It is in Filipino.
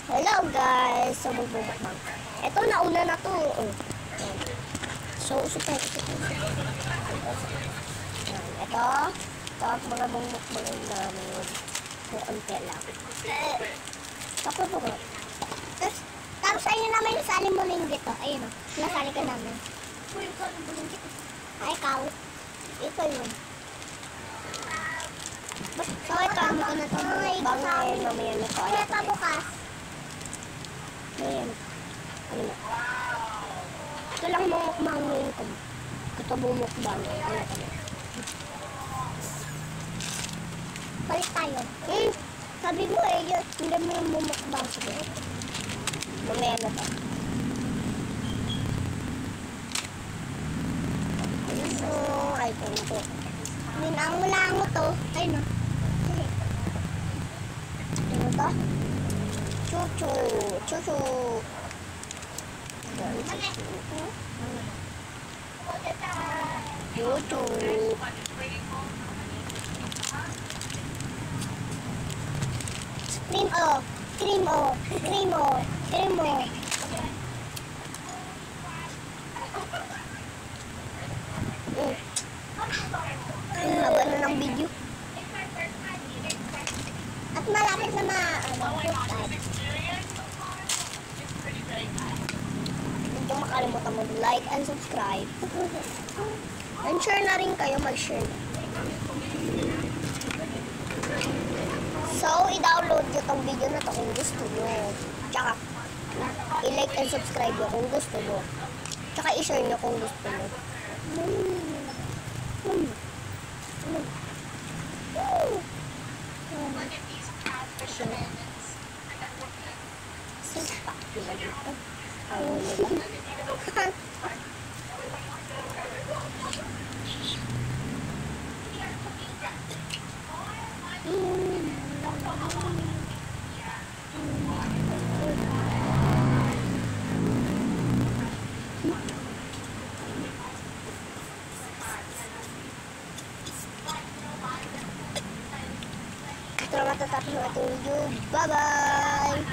Hello guys! So magbubukbang. Ito nauna na to. So usupin. Ito mga bumukbang namin. Kunti lang. Tapos po. Tapos ayun naman yung saling mo linggit to. Ayun o. Nasali ka namin. Ay, ikaw. Ito yun. So ito, ano ko na ito. Bago ngayon mamaya na ito. Kaya pa bukas. Ayan. Ano na. Ito lang mumukbang ngayon ko. Ito bumukbang. Ano ito. Balik tayo. Sabi mo yun. Hindi mo yung bumukbang. Sige. Mamaya na ito. So, ay ito. Minangulango to. Ay no. Ano to? Chuchu. Chuchu. Chuchu. Cream o. Cream o. Cream o. Cream o. Haba na ng video. At malapit na hindi makalimutan mag-like and subscribe. And share na rin kayo, mag-share. So, i-download nyo tong video na to kung gusto nyo. Tsaka, i-like and subscribe nyo kung gusto nyo. Tsaka i-share nyo kung gusto nyo. Ito na matatapos ng ating video. Bye-bye!